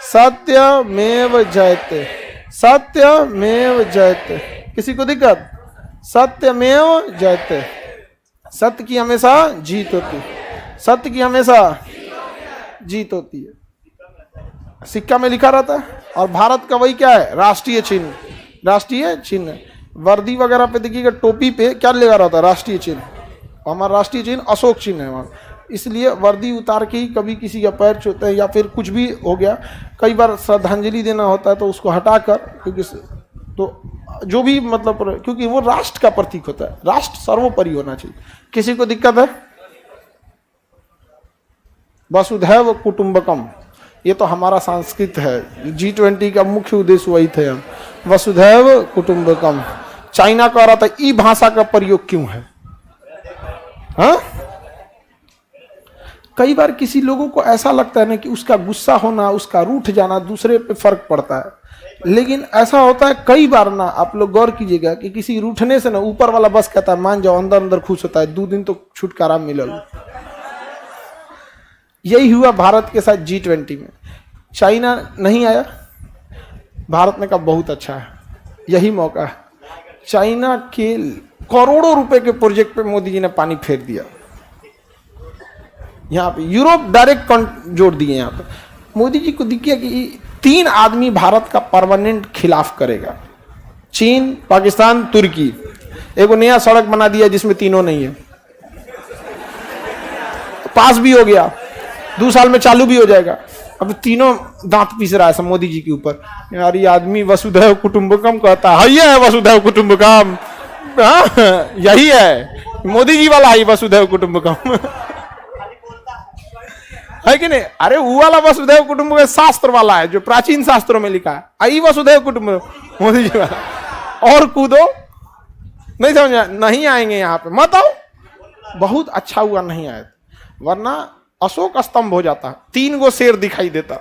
सत्यमेव जयते, सत्यमेव जयते। किसी को दिक्कत? सत्यमेव जयते। सत्य की हमेशा जीत होती है, सत्य की हमेशा जीत होती है। सिक्का में लिखा रहता है। और भारत का वही क्या है? राष्ट्रीय चिन्ह, राष्ट्रीय चिन्ह। वर्दी वगैरह पे देखिएगा, टोपी पे क्या लगा रहता है? राष्ट्रीय चिन्ह। हमारा राष्ट्रीय चिन्ह अशोक चिन्ह है वहाँ। इसलिए वर्दी उतार के ही कभी किसी का पैर छूते हैं या फिर कुछ भी हो गया, कई बार श्रद्धांजलि देना होता है तो उसको हटाकर, क्योंकि तो जो भी मतलब, क्योंकि वो राष्ट्र का प्रतीक होता है। राष्ट्र सर्वोपरि होना चाहिए। किसी को दिक्कत है? वसुधैव कुटुंबकम, ये तो हमारा संस्कृत है। G20 का मुख्य उद्देश्य वही थे। हम वसुधैव कुटुंबकम। चाइना कह रहा था ई भाषा का प्रयोग क्यों है? हाँ, कई बार किसी लोगों को ऐसा लगता है ना कि उसका गुस्सा होना, उसका रूठ जाना दूसरे पे फर्क पड़ता है। लेकिन ऐसा होता है कई बार ना, आप लोग गौर कीजिएगा कि किसी रूठने से ना ऊपर वाला बस कहता है मान जाओ, अंदर अंदर खुश होता है, 2 दिन तो छुटकारा मिलल। यही हुआ भारत के साथ G20 में। चाइना नहीं आया, भारत ने कहा बहुत अच्छा है, यही मौका है। चाइना के करोड़ों रुपए के प्रोजेक्ट पे मोदी जी ने पानी फेर दिया। यहाँ पे यूरोप डायरेक्ट जोड़ दिए। यहाँ पे मोदी जी को दिखिए कि 3 आदमी भारत का परमानेंट खिलाफ करेगा, चीन, पाकिस्तान, तुर्की। एक नया सड़क बना दिया जिसमें तीनों नहीं है, पास भी हो गया, 2 साल में चालू भी हो जाएगा। अब तीनों दांत पीस रहा है सब मोदी जी के ऊपर। यार ये आदमी वसुधैव कुटुंबकम कहता है, ये है वसुधैव कुटुंबकम, यही है मोदी जी वाला ही वसुधैव कुटुंबकम है कि नहीं? अरे वो वाला वसुधैव कुटुंबकम शास्त्र वाला है जो प्राचीन शास्त्रों में लिखा है, आई वसुधैव कुटुंबकम मोदी जी वाला। और कूदो, नहीं समझा? नहीं आएंगे यहाँ पे, मत आओ। बहुत अच्छा हुआ नहीं आए, वरना अशोक स्तंभ हो जाता। 3 गो शेर दिखाई देता,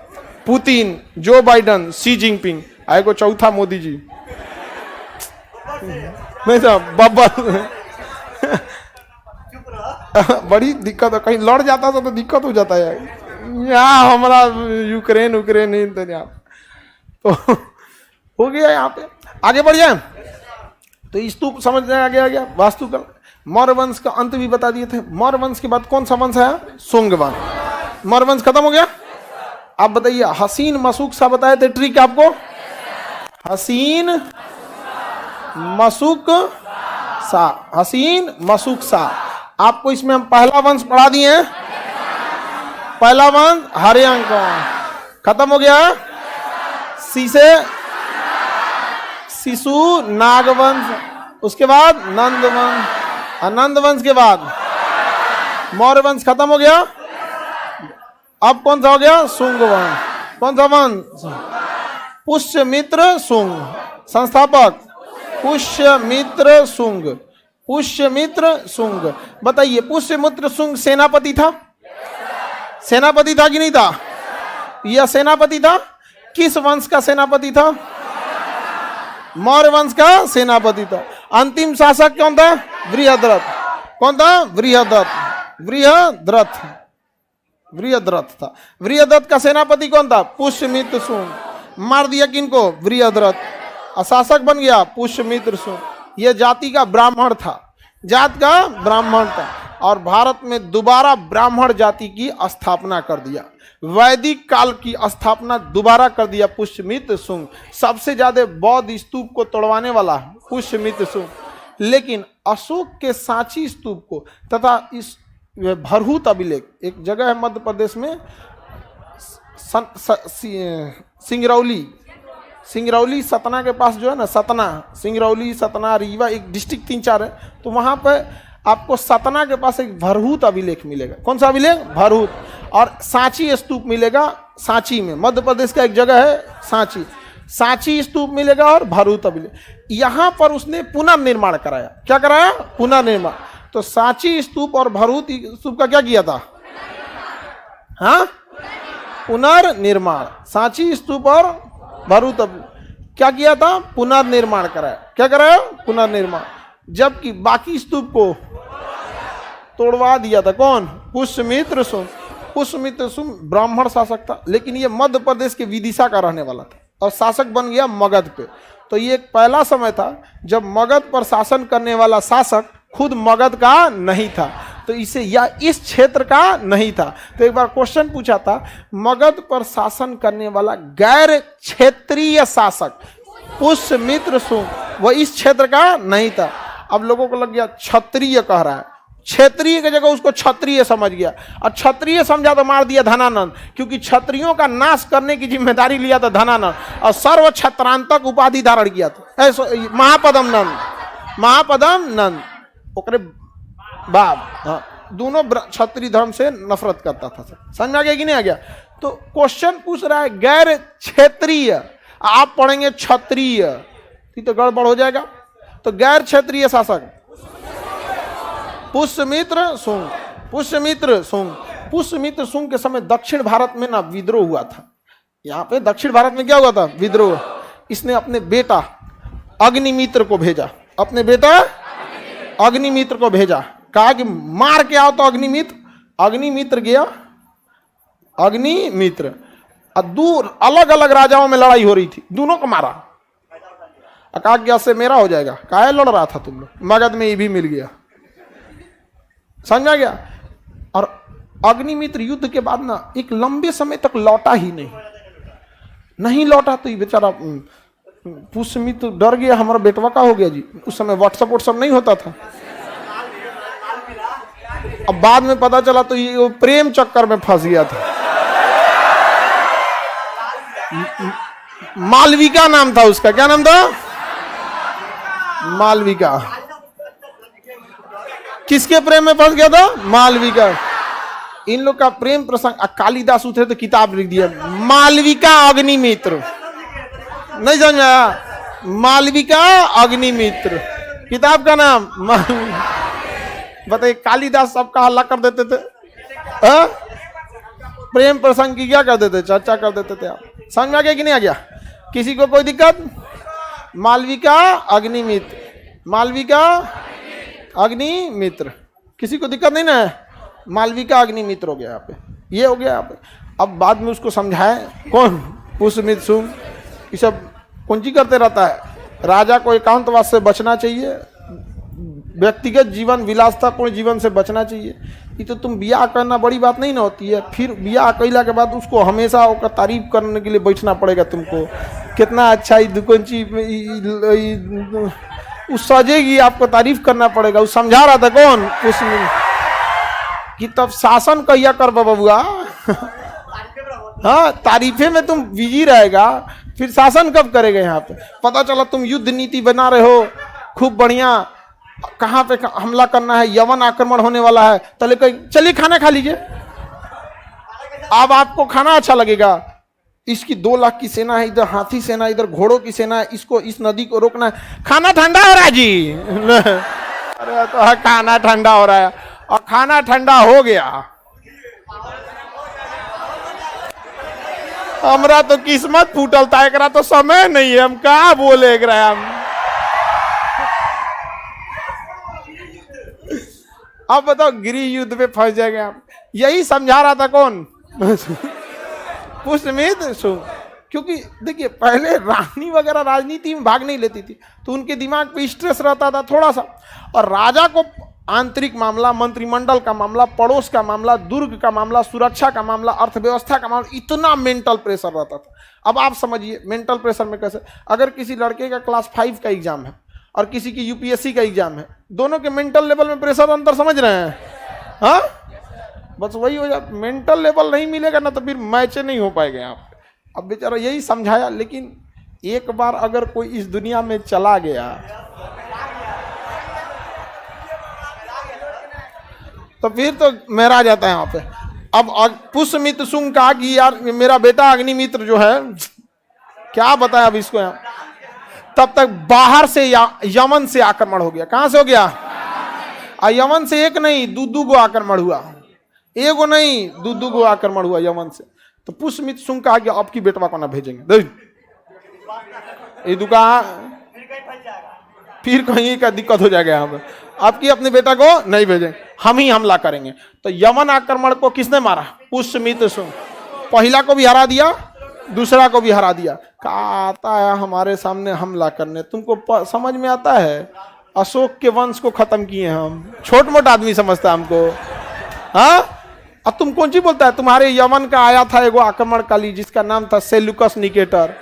पुतिन, जो बाइडन, शी जिनपिंग, आए को चौथा मोदी जी। नहीं साहब बब्बर बड़ी दिक्कत है, कहीं लड़ जाता तो दिक्कत हो जाता है। यहाँ हमारा यूक्रेन नहीं तो हो गया। यहाँ पे आगे बढ़ जाए तो स्तूप समझ में आ गया वास्तुकला। मौर्य वंश का अंत भी बता दिए थे। मौर्य वंश के बाद कौन सा वंश है? शुंग वंश। मौर्य वंश खत्म हो गया। आप बताइए, हसीन मसूक सा बताए थे ट्रिक आपको, हसीन मसूक सा, हसीन मसूक सा। आपको इसमें हम पहला वंश पढ़ा दिए हैं। पहला वंश हरियांक खत्म हो गया। सी से शिशु नागवंश, उसके बाद नंद वंश, नंद वंश के बाद मौर्य वंश खत्म हो गया। अब कौन सा हो गया? शुंग वंश। कौन सा वंश? पुष्यमित्र शुंग। संस्थापक पुष्यमित्र शुंग। पुष्यमित्र शुंग। बताइए, पुष्यमित्र शुंग सेनापति था? सेनापति था कि नहीं था? यह सेनापति था। किस वंश का सेनापति था? मौर्य वंश का सेनापति था। अंतिम शासक कौन था? बृहद्रथ। कौन था? बृहद्रथ। बृहद्रथ था। बृहद्रथ का सेनापति कौन था? पुष्यमित्र शुंग। मार दिया किनको? बृहद्रथ। शासक बन गया पुष्यमित्र शुंग। यह जाति का ब्राह्मण था, जात का ब्राह्मण था, और भारत में दोबारा ब्राह्मण जाति की स्थापना कर दिया। वैदिक काल की स्थापना दोबारा कर दिया पुष्यमित्र शुंग। सबसे ज्यादा बौद्ध स्तूप को तोड़वाने वाला पुष्यमित्र शुंग। लेकिन अशोक के सांची स्तूप को तथा इस भरहूत अभिलेख, एक जगह है मध्य प्रदेश में सिंगरौली सतना के पास जो है ना, सतना, सिंगरौली, सतना, रीवा, एक डिस्ट्रिक्ट 3-4 है। तो वहां पर आपको सतना के पास एक भरहूत अभिलेख मिलेगा। कौन सा अभिलेख? भरहूत। और सांची स्तूप मिलेगा सांची में, मध्य प्रदेश का एक जगह है सांची। सांची स्तूप मिलेगा और भरहूत अभिलेख। यहां पर उसने पुनर्निर्माण कराया। क्या कराया? पुनर्निर्माण। तो सांची स्तूप और भरहूत स्तूप का क्या किया था? हाँ, पुनर्निर्माण। सांची स्तूप और भरहूत क्या किया था? पुनर्निर्माण कराया। क्या कराया? पुनर्निर्माण। जबकि बाकी स्तूप को तोड़वा दिया था कौन? पुष्यमित्र शुंग। पुष्यमित्र शुंग ब्राह्मण शासक था, लेकिन ये मध्य प्रदेश के विदिशा का रहने वाला था और शासक बन गया मगध पे। तो ये एक पहला समय था जब मगध पर शासन करने वाला शासक खुद मगध का नहीं था, तो इसे या इस क्षेत्र का नहीं था। तो एक बार क्वेश्चन पूछा था, मगध पर शासन करने वाला गैर क्षेत्रीय शासक पुष्यमित्र शुंग, वह इस क्षेत्र का नहीं था। अब लोगों को लग गया क्षत्रिय कह रहा है, क्षेत्रीय की जगह उसको क्षत्रिय समझ गया, और क्षत्रिय समझा तो मार दिया धनानंद, क्योंकि क्षत्रियों का नाश करने की जिम्मेदारी लिया था धनानंद और सर्व क्षत्रांतक उपाधि धारण किया था। महापदम नंद, महापदम नंद ओकरे बाप। हाँ, दोनों क्षत्रिय धर्म से नफरत करता था। समझ में आ गया कि नहीं आ गया? तो क्वेश्चन पूछ रहा है गैर क्षेत्रीय, आप पढ़ेंगे क्षत्रिय, तो गड़बड़ हो जाएगा। तो गैर क्षेत्रीय शासक पुष्यमित्र शुंग। पुष्यमित्र शुंग, पुष्यमित्र शुंग के समय दक्षिण भारत में ना विद्रोह हुआ था। यहाँ पे दक्षिण भारत में क्या हुआ था? विद्रोह। इसने अपने बेटा अग्निमित्र को भेजा, अपने बेटा अग्निमित्र को भेजा, कहा कि मार के आओ। तो अग्निमित्र गया। अग्निमित्र दूर अलग अलग राजाओं में लड़ाई हो रही थी, दोनों को मारा। कहा गया से मेरा हो जाएगा, काहे लड़ रहा था तुम लोग? मगध में ये भी मिल गया। समझ में आ गया? और अग्निमित्र युद्ध के बाद ना एक लंबे समय तक लौटा ही नहीं लौटा। तो ये बेचारा पुष्यमित्र डर गया, हमारा बेटवा का हो गया जी। उस समय व्हाट्सएप नहीं होता था। अब बाद में पता चला तो ये प्रेम चक्कर में फंस गया था। मालविका नाम था उसका। क्या नाम था? मालविका। किसके प्रेम में फंस गया था? मालविका। इन लोग का प्रेम प्रसंग, कालिदास उठे तो किताब लिख दिया मालविका अग्निमित्र। नहीं समझ में आया? मालविका अग्निमित्र किताब का नाम। बताइए, कालिदास सबका हल्ला कर देते थे। प्रेम प्रसंग की क्या कर देते? चर्चा कर देते थे। आप समझ में आ गया कि नहीं आ गया? किसी को कोई दिक्कत? मालविका अग्निमित्र, मालविका अग्निमित्र, किसी को दिक्कत नहीं ना? मालविका अग्निमित्र हो गया यहाँ पे, ये हो गया यहाँ पे। अब बाद में उसको समझाए कौन? पुष्यमित्र शुंग। ये सब कुंजी करते रहता है। राजा को एकांतवास से बचना चाहिए, व्यक्तिगत जीवन विलासतापूर्ण जीवन से बचना चाहिए। ये तो तुम बियाह करना बड़ी बात नहीं ना होती है। फिर बियाह कैला के बाद उसको हमेशा उसका तारीफ करने के लिए बैठना पड़ेगा तुमको। कितना अच्छा ही दुकंची उस सजेगी, आपको तारीफ करना पड़ेगा। उस समझा रहा था कौन? उसमें कि तब शासन कहिया कर बबुआ। हाँ, तारीफे में तुम बिजी रहेगा, फिर शासन कब करेगा? यहाँ पे पता चला तुम युद्ध नीति बना रहे हो खूब बढ़िया, कहाँ पे हमला करना है, यवन आक्रमण होने वाला है, चलिए खाना खा लीजिए। अब आपको खाना अच्छा लगेगा। इसकी 2 लाख की सेना है, इधर हाथी सेना, इधर घोड़ों की सेना है, इसको इस नदी को रोकना है। खाना ठंडा हो रहा है जी। अरे तो खाना ठंडा हो रहा है, और खाना ठंडा हो गया। हमरा तो किस्मत फूटल था, एकरा तो समय नहीं है, हम कहा बोले एकरा हम। अब बताओ, गृह युद्ध पे फंस जाएंगे आप। यही समझा रहा था कौन? पुष्यमित्र शुंग। क्योंकि देखिए, पहले रानी वगैरह राजनीति में भाग नहीं लेती थी, तो उनके दिमाग पे स्ट्रेस रहता था थोड़ा सा। और राजा को आंतरिक मामला, मंत्रिमंडल का मामला, पड़ोस का मामला, दुर्ग का मामला, सुरक्षा का मामला, अर्थव्यवस्था का मामला, इतना मेंटल प्रेशर रहता था। अब आप समझिए मेंटल प्रेशर में कैसे, अगर किसी लड़के का क्लास 5 का एग्जाम है और किसी की यूपीएससी का एग्जाम है, दोनों के मेंटल लेवल में प्रेशर अंतर समझ रहे हैं? हाँ, बस वही हो जाता। मेंटल लेवल नहीं मिलेगा ना तो फिर मैच नहीं हो पाएगा आप। अब बेचारा यही समझाया, लेकिन एक बार अगर कोई इस दुनिया में चला गया तो फिर तो मेरा जाता है यहाँ पे। अब पुष्यमित्र शुंग कहा कि यार मेरा बेटा अग्निमित्र जो है, क्या बताया अब इसको यहाँ। तब तक बाहर से यमन से आक्रमण हो गया। कहां से हो गया? यमन से एक नहीं, दू गो आक्रमण हुआ। एगो नहीं, दू गो आक्रमण हुआ यमन से। तो पुष्यमित्र शुंग कहा कि आपकी बेटवा को ना भेजेंगे, ये दुकान फिर कहीं का दिक्कत हो जाएगा यहाँ पे। आपकी अपने बेटा को नहीं भेजेंगे, हम ही हमला करेंगे। तो यमन आक्रमण को किसने मारा? पुष्यमित्र शुंग। पहला को भी हरा दिया, दूसरा को भी हरा दिया। कहा आता है हमारे सामने हमला करने, तुमको समझ में आता है? अशोक के वंश को खत्म किए हम, छोट मोट आदमी समझता है हमको। हाँ, अब तुम कौन सी बोलता है? तुम्हारे यमन का आया था एगो आक्रमणकाली जिसका नाम था सेल्यूकस निकेटर।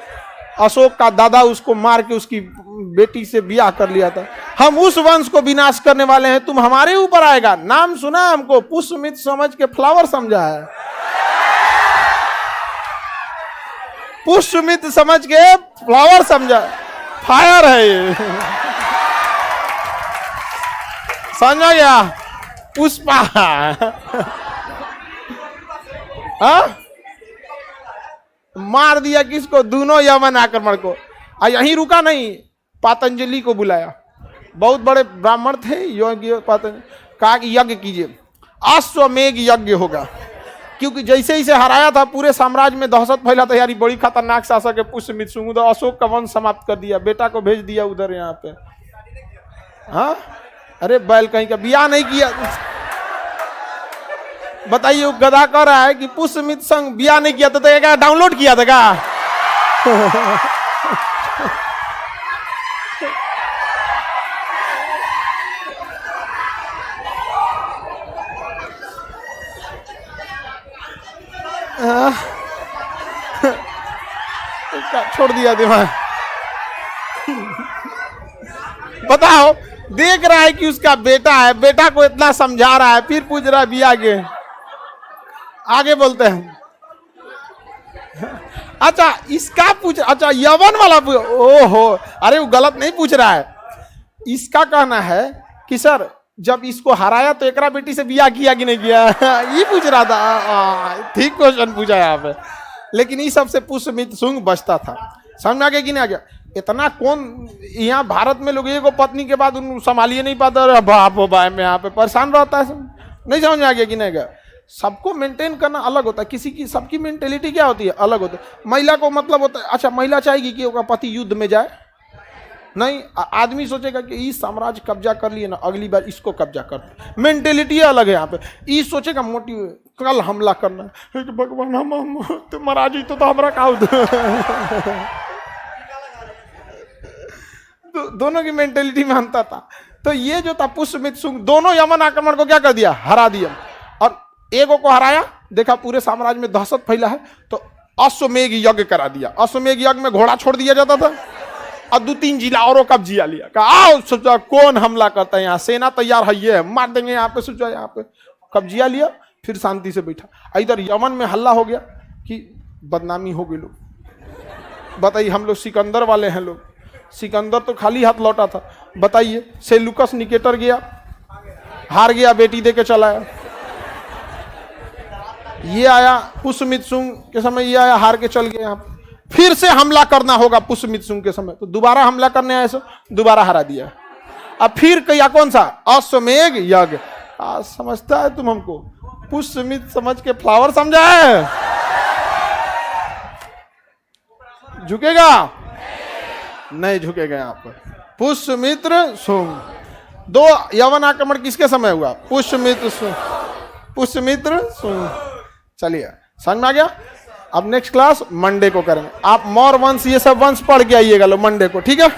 अशोक का दादा उसको मार के उसकी बेटी से ब्याह कर लिया था। हम उस वंश को विनाश करने वाले हैं, तुम हमारे ऊपर आएगा। नाम सुना है हमको, पुष्यमित्र समझ के फ्लावर समझा है। पुष्यमित्र समझ के फ्लावर समझा, फायर है ये। समझा गया? पुष्पा। हाँ, मार दिया किसको? दोनों यमन आक्रमण को। यहीं रुका नहीं, पातंजलि को बुलाया। बहुत बड़े ब्राह्मण थे योग्य पातंजलि। कहा कि यज्ञ कीजिए, अश्वमेघ यज्ञ होगा। क्योंकि जैसे ही से हराया था पूरे साम्राज्य में दहशत फैला था, यार बड़ी खतरनाक शासक है पुष्यमित्र शुंग, तो अशोक का वंश समाप्त कर दिया, बेटा को भेज दिया उधर यहाँ पे। हाँ, अरे बैल कहीं का बियाह नहीं किया। बताइए, वो गधा कह रहा है कि पुष्यमित्र संग बियाह नहीं किया था, तो क्या डाउनलोड किया था क्या? छोड़ दिया दिमाग। बताओ, देख रहा है कि उसका बेटा है, बेटा को इतना समझा रहा है, फिर पूछ रहा है भी आगे बोलते हैं। अच्छा इसका पूछ, अच्छा यवन वाला ओहो, अरे वो गलत नहीं पूछ रहा है। इसका कहना है कि सर जब इसको हराया तो एकरा बेटी से बियाह किया कि नहीं किया, ये पूछ रहा था। ठीक क्वेश्चन पूछा यहाँ पे, लेकिन इस सबसे पुष्यमित्र शुंग बचता था। समझ में आ गया कि नहीं आ गया? इतना कौन यहाँ भारत में लोग एक पत्नी के बाद उन संभालिए नहीं पाता, बाप हो भाई में यहाँ पे परेशान रहता है। नहीं समझ में आ गया कि नहीं गया? सबको मेंटेन करना अलग होता है, किसी की सबकी मेंटेलिटी क्या होती है, अलग होती है। महिला को मतलब होता है, अच्छा महिला चाहेगी कि उसका पति युद्ध में जाए? नहीं, आदमी सोचेगा कि इस साम्राज्य कब्जा कर लिए ना, अगली बार इसको कब्जा करते। मेंटेलिटी अलग है यहाँ पे। ये सोचेगा मोटिव कल हमला करना है, भगवान हम तो महाराज ही तो हमारा का तो दोनों की मेंटेलिटी में अंतर था। तो ये जो था पुष्यमित्र शुंग, दोनों यमन आक्रमण को क्या कर दिया, हरा दिया। और एगो को हराया, देखा पूरे साम्राज्य में दहशत फैला है, तो अश्वमेघ यज्ञ करा दिया। अश्वमेघ यज्ञ में घोड़ा छोड़ दिया जाता था, और 2-3 जिला और कब्जिया लिया। कहा आओ सोचा कौन हमला करता है, यहाँ सेना तैयार है, ये मार देंगे यहाँ पे। सोचा यहाँ पे कब्जिया लिया, फिर शांति से बैठा। इधर यमन में हल्ला हो गया कि बदनामी हो गई। लोग बताइए, हम लोग सिकंदर वाले हैं लोग, सिकंदर तो खाली हाथ लौटा था। बताइए, सेल्यूकस निकेटर गया, हार गया, बेटी दे के चलाया। ये आया पुष्यमित्र शुंग के समय, ये आया हार के चल गया। यहाँ फिर से हमला करना होगा पुष्यमित्र शुंग के समय, तो दोबारा हमला करने आए, सो दोबारा हरा दिया। अब फिर किया कौन सा, अश्वमेघ यज्ञ। समझता है तुम हमको, पुष्यमित्र समझ के फ्लावर समझा है? झुकेगा नहीं, झुकेगा यहाँ पर। पुष्यमित्र शुंग, 2 यवन आक्रमण किसके समय हुआ, पुष्यमित्र शुंग, पुष्यमित्र शुंग। चलिए समझ में आ गया? अब नेक्स्ट क्लास मंडे को करेंगे। आप मौर्य वंश ये सब वंश पढ़ के आइएगा लो मंडे को, ठीक है?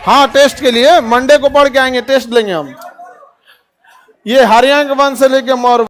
हाँ टेस्ट के लिए मंडे को पढ़ के आएंगे, टेस्ट लेंगे हम। ये हरियांक वंश से लेके मौर्य